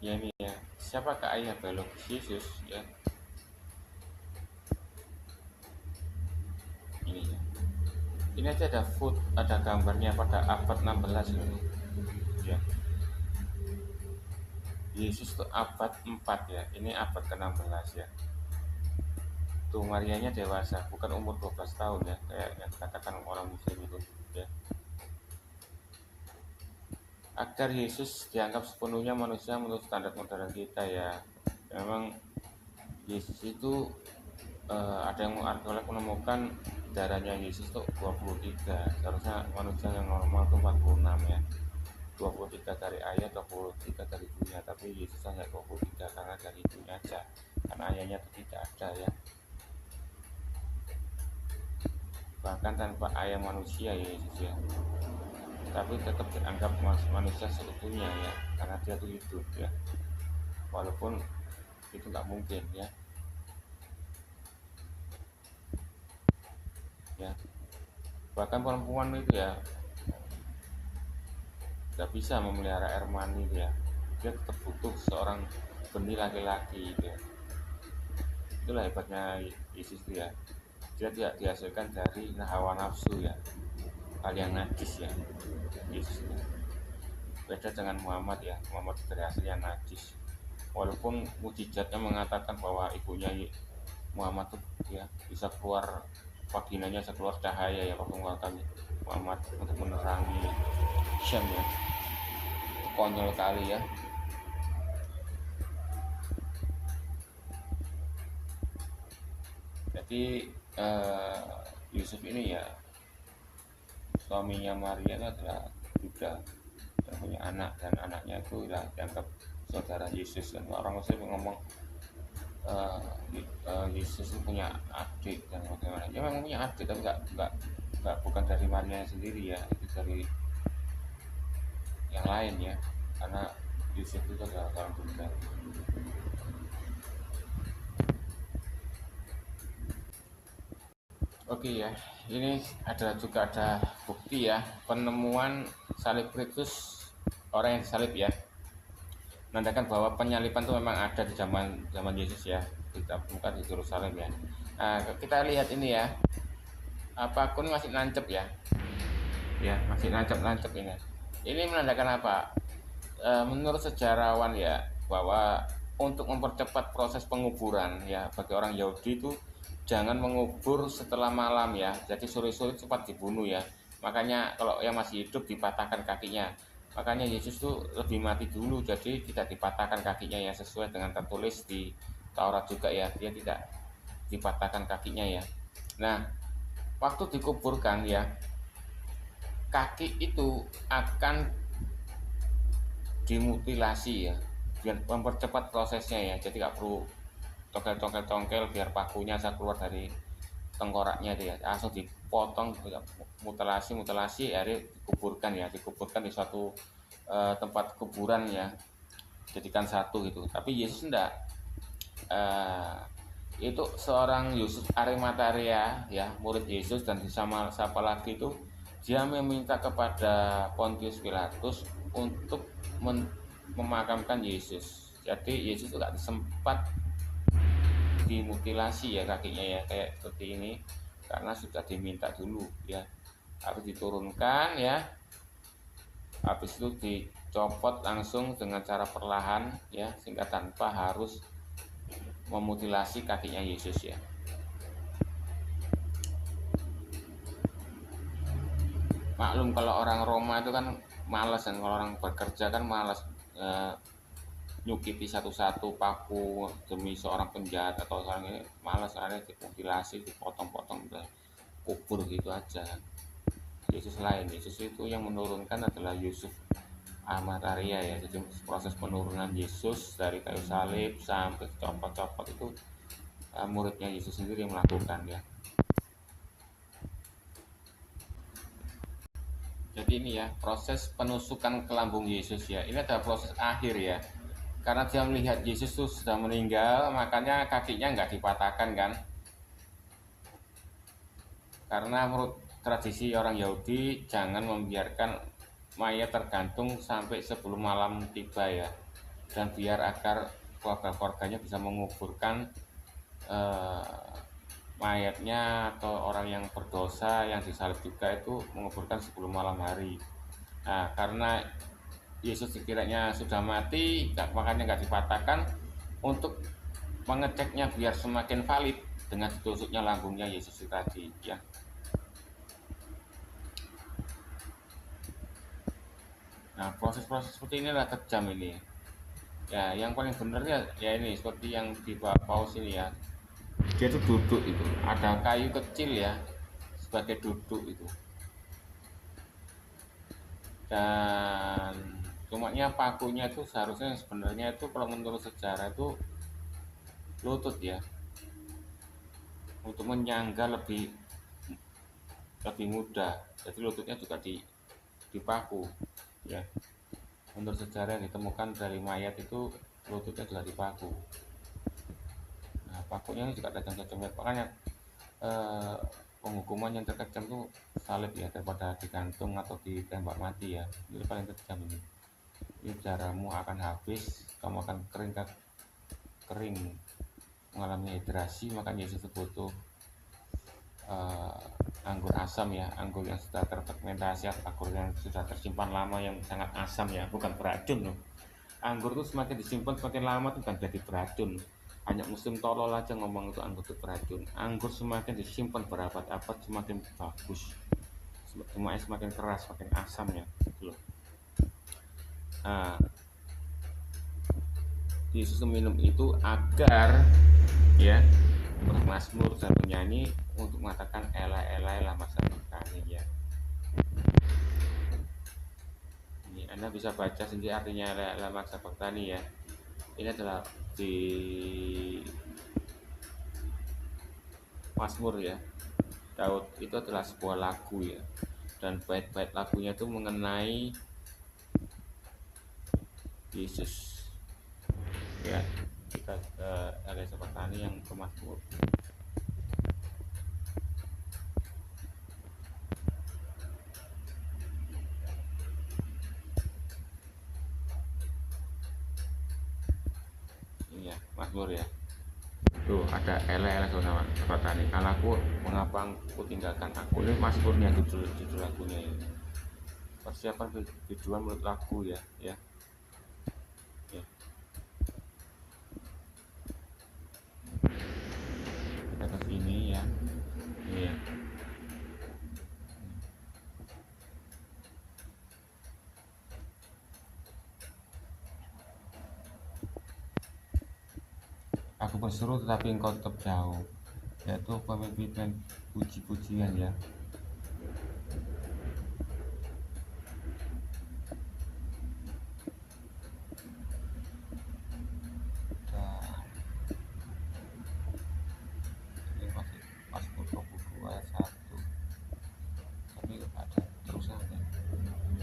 Ya ini ya, siapakah ayah biologis Yesus ya? Ini ya. Ini aja ada ada gambarnya pada abad 16 ini. Ya. Yesus itu abad 4 ya. Ini abad ke-16 ya. Tuh Marianya dewasa, bukan umur 12 tahun ya, kayak yang dikatakan orang muslim itu ya. Agar Yesus dianggap sepenuhnya manusia menurut standar modern kita ya. Memang Yesus itu ada yang arkeolog menemukan darahnya Yesus itu 23. Seharusnya manusia yang normal itu 46 ya. 23 dari ayah, 23 dari ibunya, tapi Yesus hanya 23 karena dari ibunya aja, karena ayahnya itu tidak ada ya. Bahkan tanpa ayah manusia ya Yesus ya, tapi tetap dianggap manusia seutuhnya ya, karena dia itu hidup ya, walaupun itu nggak mungkin ya. Ya, bahkan perempuan itu ya nggak bisa memelihara air mani ya, dia tetap butuh seorang benih laki-laki gitu ya. Itulah hebatnya Yesus itu ya, dia tidak dihasilkan dari hawa nafsu ya, hal yang najis ya. Yesus itu beda dengan Muhammad ya, Muhammad dari hasilnya najis. walaupun mujizatnya mengatakan bahwa ibunya Muhammad tuh ya bisa keluar vaginanya, bisa keluar cahaya ya, waktu mengeluarkan Muhammad untuk menerangi Syam ya. Konyol kali ya. Jadi eh, Yusuf ini ya suaminya Maria itu adalah Buddha yang punya anak, dan anaknya itu ya dianggap saudara Yesus. Dan orang Muslim ngomong eh, Yesus itu punya adik dan bagaimana. Ya memang punya adik, tapi nggak bukan dari Maria sendiri ya, itu dari yang lain ya, karena Yusuf itu adalah orang Buddha. Oke ya, ini adalah juga ada bukti ya penemuan salib Kristus, orang yang disalib ya, menandakan bahwa penyaliban itu memang ada di zaman zaman Yesus ya, kita bukan di Yerusalem ya. Nah, kita lihat ini ya, apa akun masih nancep ya masih nancep ini. Ini menandakan apa? Menurut sejarawan ya, bahwa untuk mempercepat proses penguburan ya, bagi orang Yahudi itu jangan mengubur setelah malam ya, jadi sore-sore cepat dibunuh ya. Makanya kalau yang masih hidup dipatahkan kakinya. Makanya Yesus tuh lebih mati dulu, jadi tidak dipatahkan kakinya ya, sesuai dengan tertulis di Taurat juga ya, dia tidak dipatahkan kakinya ya. Nah, waktu dikuburkan ya, kaki itu akan dimutilasi ya, biar mempercepat prosesnya ya, jadi nggak perlu tongkel biar pakunya saya keluar dari tengkoraknya itu ya, langsung dipotong, mutilasi akhirnya dikuburkan di suatu tempat kuburan ya, jadikan satu gitu. Tapi Yesus enggak, eh, itu seorang Yusuf Arimatea ya, murid Yesus, dan sama siapa lagi itu, dia meminta kepada Pontius Pilatus untuk memakamkan Yesus. Jadi Yesus itu gak sempat dimutilasi ya kakinya ya, kayak seperti ini, karena sudah diminta dulu ya, harus diturunkan ya, habis itu dicopot langsung dengan cara perlahan ya, sehingga tanpa harus memutilasi kakinya Yesus ya. Maklum kalau orang Roma itu kan malas, dan kalau orang bekerja kan malas nyukipi satu-satu paku demi seorang penjahat atau orang ini, malas, akhirnya dimutilasi, dipotong-potong, udah kubur gitu aja. Yesus lain, Yesus itu yang menurunkan adalah Yusuf Arimatea ya. Jadi proses penurunan Yesus dari kayu salib sampai copot-copot itu muridnya Yesus sendiri yang melakukan ya. Jadi ini ya proses penusukan ke lambung Yesus ya. Ini adalah proses akhir ya. Karena dia melihat Yesus itu sudah meninggal, makanya kakinya nggak dipatahkan kan. Karena menurut tradisi orang Yahudi, jangan membiarkan mayat tergantung sampai sebelum malam tiba ya. Dan biar agar keluarga-keluarganya bisa menguburkan mayatnya, atau orang yang berdosa yang disalib juga itu menguburkan sebelum malam hari. Nah, karena Yesus dikiranya sudah mati, makanya nggak dipatahkan, untuk mengeceknya biar semakin valid dengan ditusuknya lambungnya Yesus tadi ya. Nah, proses-proses seperti ini adalah kejam ini ya. Yang paling benernya ya ini, seperti yang di paus ini ya, dia tuh duduk itu, ada kayu kecil ya sebagai duduk itu, dan cumanya pakunya itu seharusnya sebenarnya itu, kalau menurut sejarah itu lutut ya, untuk menyangga lebih mudah, jadi lututnya juga dipaku ya. Menurut sejarah yang ditemukan dari mayat itu, lututnya juga dipaku. Nah, pakunya ini juga tajam-tajam, makanya penghukuman yang terkejam itu salib ya, daripada digantung atau ditembak mati ya. Ini paling kejam ini. Ini darahmu akan habis, kamu akan kering, mengalami hidrasi. Makanya Yesus butuh anggur asam ya, anggur yang sudah terfermentasi, anggur yang sudah tersimpan lama, yang sangat asam ya, bukan beracun loh. Anggur tuh semakin disimpan semakin lama tuh kan jadi beracun. Hanya musim tolol aja ngomong itu anggur itu beracun. Anggur semakin disimpan berabad-abad semakin bagus, semakin keras, semakin asam ya, gitu loh. Nah, Yesus minum itu agar ya bermazmur dan menyanyi untuk mengatakan elai lama sabachthani ya. Ini Anda bisa baca sendiri artinya elai lama sabachthani ya. Ini adalah di Mazmur ya. Daud itu adalah sebuah lagu ya. Dan bait-bait lagunya itu mengenai Yesus. Ya, kita ke elai sabachthani yang ke Mazmur. Ini ya, Mazmur ya. Tuh ada elek sama sabachthani. Anakku, mengapa aku tinggalkan aku? Ini Mazmurnya judul lagunya ini. Persiapan tujuan menurut lagu ya, ya. Ya. Kita ke sini ya. Ini ya. Aku berseru tetapi engkau tetap jauh. Yaitu pemimpinan puji-pujian ya. Ini masih Mazmur 22 ayat 1. Tapi ada terusannya. Ini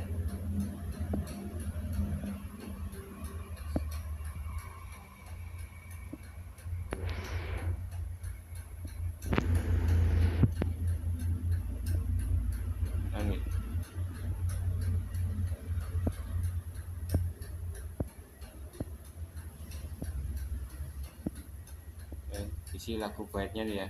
isi lagu baitnya nih ya.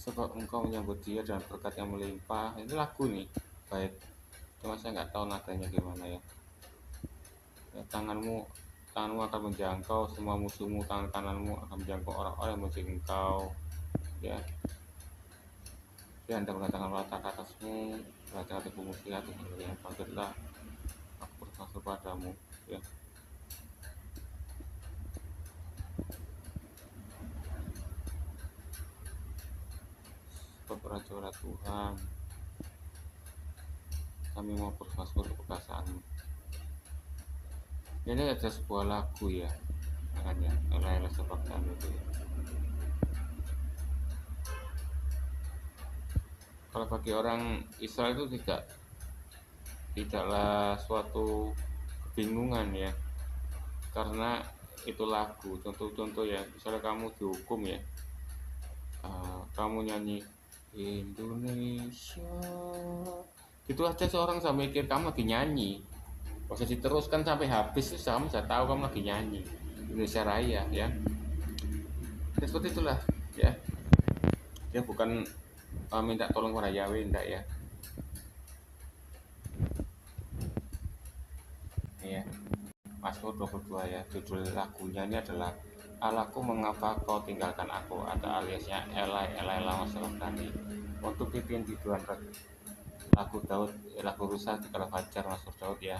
Sebab engkau menyambut dia dengan berkat yang melimpah. Ini lagu nih, bait. Cuma saya nggak tahu nadanya gimana ya. Ya, tanganmu akan menjangkau semua musuhmu, tangan kananmu akan menjangkau orang-orang yang membenci engkau ya. Anda mengatakan watak atasmu, hati muslihat yang bangkitlah, aku berkata padamu ya. Raja Tuhan, kami mau bermasmur kekuasaanmu. Ini ada sebuah lagu ya, makanya elai sabachthani itu ya. Kalau bagi orang Israel itu tidaklah suatu kebingungan ya, karena itu lagu. Contoh ya, misalnya kamu dihukum ya, kamu nyanyi Indonesia gitu aja, seorang sampai mikir kamu lagi nyanyi. Bisa diteruskan sampai habis, kamu sudah tahu kamu lagi nyanyi Indonesia Raya ya. Dan seperti itulah ya. Dia bukan minta tolong kepada Yahweh, enggak ya. Ini ya, Mazmur 22 ya. Judul lagunya ini adalah Allahku, mengapa kau tinggalkan aku, atau aliasnya elai lama sabachthani. Untuk pimpin tujuan lagu Daud, lagu rusa di kala fajar, Mazmur Daud ya.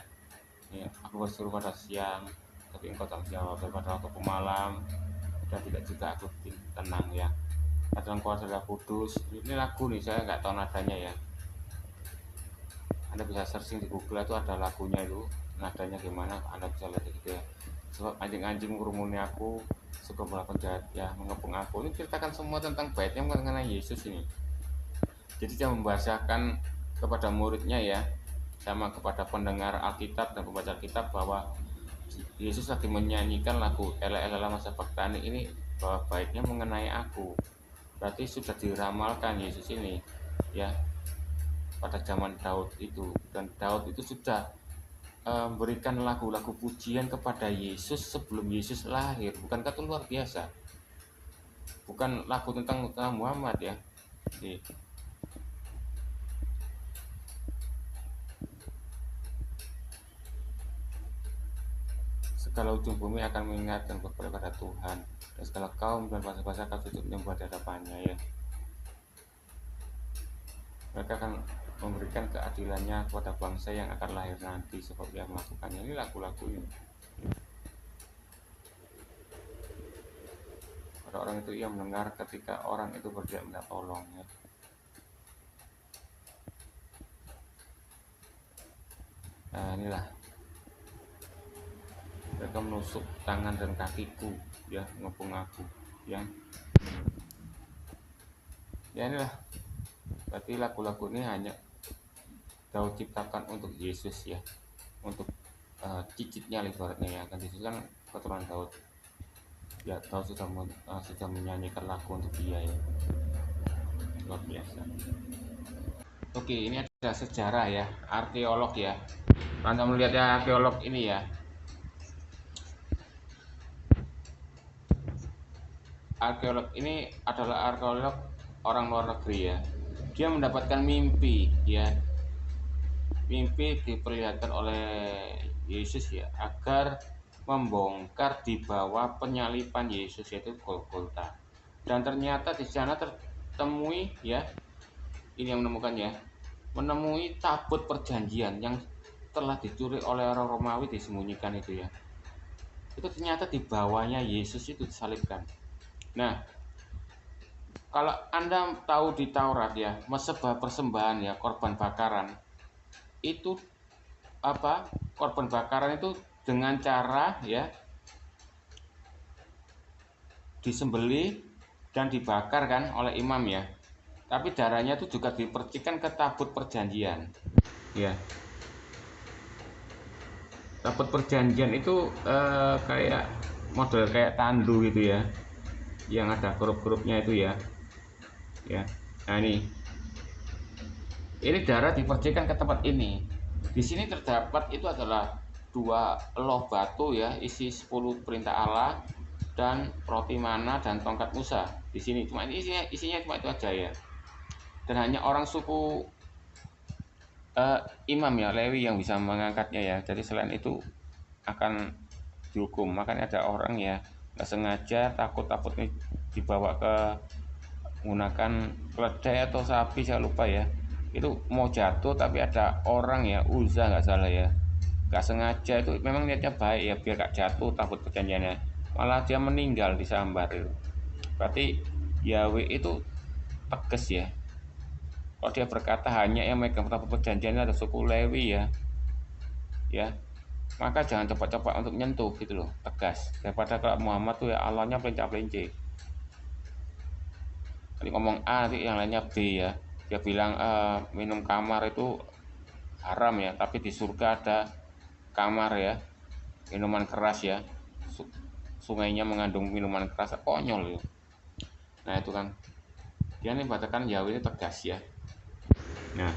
Ini, aku berseru pada siang tapi engkau tak jawab, pada waktu malam dan tidak juga aku tenang ya. Kadang engkau adalah kudus. Ini lagu nih, saya nggak tahu nadanya ya. Anda bisa searching di Google, itu ada lagunya, itu nadanya gimana Anda bisa lihat gitu ya. Sebab anjing-anjing merumuni aku, segerombolan penjahat ya mengepung aku. Ini ceritakan semua tentang baitnya mengenai Yesus ini. Jadi dia membahasakan kepada muridnya ya, sama kepada pendengar Alkitab dan pembaca Alkitab, bahwa Yesus lagi menyanyikan lagu elai lama sabachthani ini, bahwa baitnya mengenai aku. Berarti sudah diramalkan Yesus ini ya pada zaman Daud itu, dan Daud itu sudah memberikan lagu-lagu pujian kepada Yesus sebelum Yesus lahir. Bukankah itu luar biasa? Bukan lagu tentang Muhammad ya. Jadi, segala ujung bumi akan mengingat dan berpaling pada Tuhan, dan segala kaum dan bangsa-bangsa akan sujud menyembah di hadapannya ya. Mereka akan memberikan keadilannya kepada bangsa yang akan lahir nanti seperti yang melakukannya. Ini lagu-lagu ini. Pada orang itu ia mendengar ketika orang itu berdiam minta tolong ya. Nah inilah mereka menusuk tangan dan kakiku ya, ngepung aku ya. Ya inilah, berarti lagu-lagu ini hanya Daud ciptakan untuk Yesus ya, untuk cicitnya ibaratnya ya, kan Yesus kan keturunan Daud ya. Daud sudah menyanyikan lagu untuk dia ya, luar biasa. Oke, ini ada sejarah ya, arkeolog ya. Anda melihat ya, arkeolog ini ya, arkeolog ini adalah arkeolog orang luar negeri ya. Dia mendapatkan mimpi ya, mimpi diperlihatkan oleh Yesus ya, agar membongkar di bawah penyalipan Yesus, yaitu Golgota. Dan ternyata di sana tertemui ya, ini yang menemukan ya, menemui tabut perjanjian yang telah dicuri oleh orang Romawi, disembunyikan itu ya. Itu ternyata di bawahnya Yesus itu disalibkan. Nah, kalau Anda tahu di Taurat ya, mesebah persembahan ya, korban bakaran itu apa? Korban bakaran itu dengan cara ya disembelih dan dibakar kan oleh imam ya. Tapi darahnya itu juga dipercikan ke tabut perjanjian. Ya. Tabut perjanjian itu kayak model kayak tandu gitu ya. Yang ada huruf-hurufnya itu ya. Ya. Nah ini. Ini darah dipercikan ke tempat ini. Di sini terdapat itu adalah 2 loh batu ya, isi 10 perintah Allah dan roti mana dan tongkat Musa. Di sini cuma isinya cuma itu aja ya. Dan hanya orang suku imam ya, Lewi yang bisa mengangkatnya ya. Jadi selain itu akan dihukum. Makanya ada orang ya nggak sengaja takut nih dibawa ke menggunakan keledai atau sapi, saya lupa ya. Itu mau jatuh tapi ada orang ya, Uza nggak salah ya, nggak sengaja, itu memang niatnya baik ya biar gak jatuh tabut perjanjiannya, malah dia meninggal disambar itu. Berarti Yahweh itu tegas ya. Kalau dia berkata hanya yang megang tabut perjanjian ada suku Lewi ya, maka jangan coba-coba untuk nyentuh gitu loh, tegas. Daripada kalau Muhammad tuh ya Allahnya pelincah-pelincih. Nanti ngomong A, nanti yang lainnya B ya. Dia bilang minum kamar itu haram ya, tapi di surga ada kamar ya, minuman keras ya. Sungainya mengandung minuman keras, konyol ya. Nah itu kan, dia nih bacakan Yahweh ini tegas ya. Nah,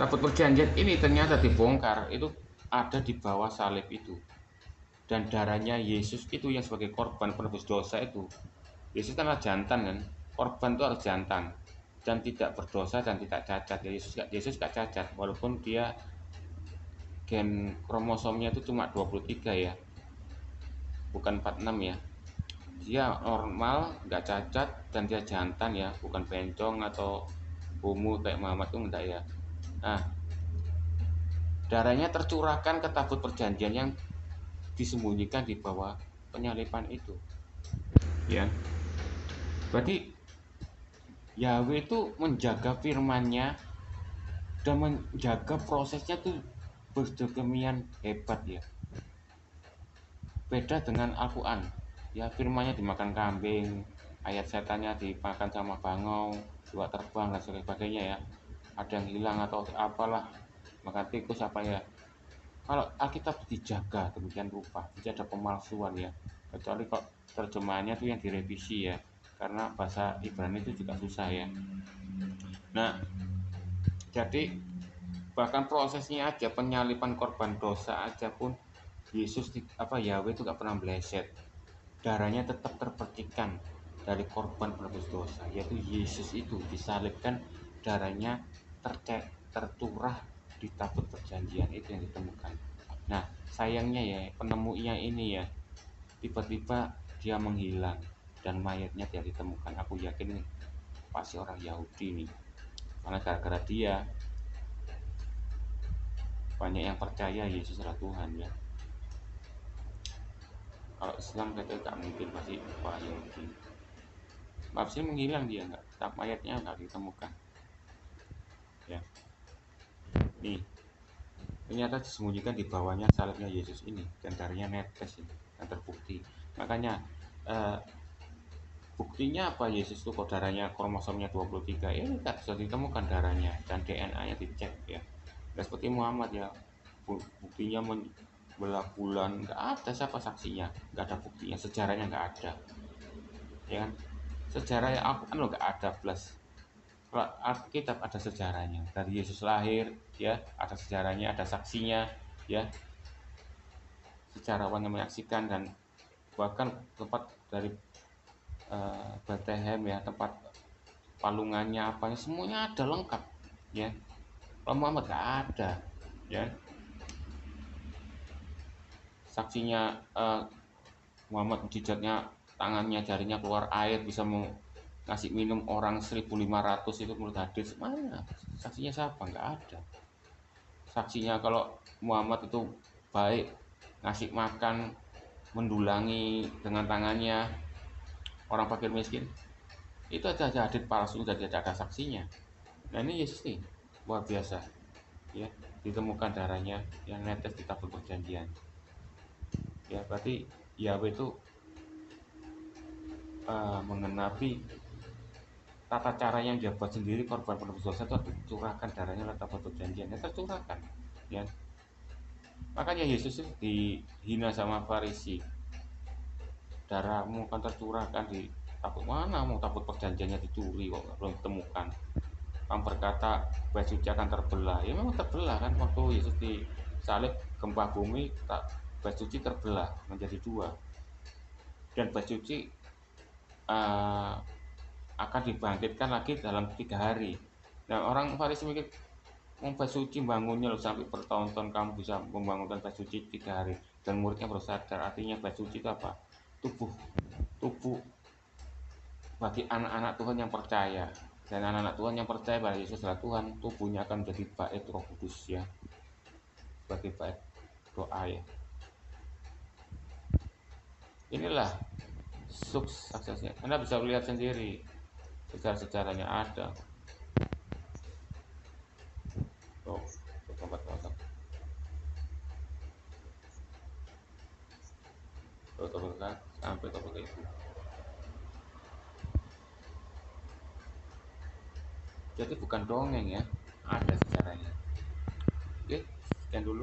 tabut perjanjian ini ternyata dibongkar, itu ada di bawah salib itu. Dan darahnya Yesus itu yang sebagai korban penebus dosa itu. Yesus kan jantan kan, korban itu harus jantan dan tidak berdosa dan tidak cacat. Yesus gak cacat, walaupun dia gen kromosomnya itu cuma 23 ya, bukan 46 ya. Dia normal, gak cacat, dan dia jantan ya, bukan bencong atau homo kayak Muhammad itu enggak ya. Nah, darahnya tercurahkan ke tabut perjanjian yang disembunyikan di bawah penyalipan itu ya. Berarti Yahweh itu menjaga firman-Nya dan menjaga prosesnya tuh berdemikian hebat ya. Beda dengan Al-Quran ya, firman-Nya dimakan kambing, ayat setannya dimakan sama bangau, dua terbang dan sebagainya ya. Ada yang hilang atau apalah, makan tikus apa ya. Kalau Alkitab dijaga demikian rupa, tidak ada pemalsuan ya, kecuali kok terjemahannya tuh yang direvisi ya, karena bahasa Ibrani itu juga susah ya. Nah, jadi bahkan prosesnya aja, penyalipan korban dosa aja pun Yesus Yahweh itu gak pernah meleset. Darahnya tetap terpercikan dari korban penebus dosa, yaitu Yesus itu disalibkan, darahnya tercurah di tabut perjanjian itu yang ditemukan. Nah, sayangnya ya penemunya ini ya tiba-tiba dia menghilang dan mayatnya tidak ditemukan. Aku yakin nih pasti orang Yahudi nih, karena gara-gara dia banyak yang percaya Yesus adalah Tuhan ya. Kalau Islam kata tak mungkin, pasti Pak Yahudi. Babsnya menghilang, dia nggak, tak mayatnya nggak ditemukan ya. Nih ternyata disembunyikan di bawahnya salibnya Yesus ini, dan darahnya netes ini dan terbukti. Makanya buktinya apa Yesus itu kok darahnya kromosomnya 23 ini tak bisa ditemukan darahnya, dan DNA-nya dicek ya. Nggak seperti Muhammad ya, buktinya belah bulan nggak ada, siapa saksinya, nggak ada buktinya, sejarahnya nggak ada ya kan. Sejarah yang aku kan lo nggak ada plus. Kalau Alkitab ada sejarahnya, dari Yesus lahir ya ada sejarahnya, ada saksinya ya, sejarawan yang menyaksikan, dan bahkan tempat dari Bethlehem ya, tempat palungannya apanya semuanya ada lengkap ya. Kalau Muhammad nggak ada ya. Saksinya Muhammad mujizatnya, tangannya jarinya keluar air bisa mau ngasih minum orang 1.500 itu menurut hadis, mana saksinya? Siapa? Nggak ada saksinya. Kalau Muhammad itu baik, ngasih makan, mendulangi dengan tangannya orang fakir miskin, itu aja hadis palsu, jadi ada saksinya. Nah ini Yesus nih luar biasa ya, ditemukan darahnya yang netes di tabut perjanjian ya. Berarti Yahweh itu mengenapi tata cara yang dia buat sendiri. Korban penebus dosa itu tercurahkan darahnya lewat tabut perjanjian ya, tercurahkan ya. Makanya Yesus itu dihina sama Farisi, darahmu kan tercurahkan di tabut mana, mau tabut perjanjiannya dicuri kok belum ditemukan. Kamu berkata bait suci akan terbelah, ya memang terbelah kan, waktu Yesus disalib gempa bumi, bait suci terbelah menjadi dua, dan bait suci akan dibangkitkan lagi dalam 3 hari. Nah orang Farisi mikir, mau bait suci bangunnya loh sampai bertahun-tahun, kamu bisa membangunkan bait suci 3 hari. Dan muridnya baru sadar, artinya bait suci itu apa? Tubuh bagi anak-anak Tuhan yang percaya. Dan anak-anak Tuhan yang percaya pada Yesus adalah Tuhan, tubuhnya akan menjadi bait Roh Kudus ya, sebagai bait doa ya. Inilah suksesnya. Anda bisa lihat sendiri, sejarah-sejarahnya ada. Tuh, tempat WhatsApp. Tuh, kan sampai topik itu. Jadi bukan dongeng ya, ada sejarahnya. Oke, sekian dulu.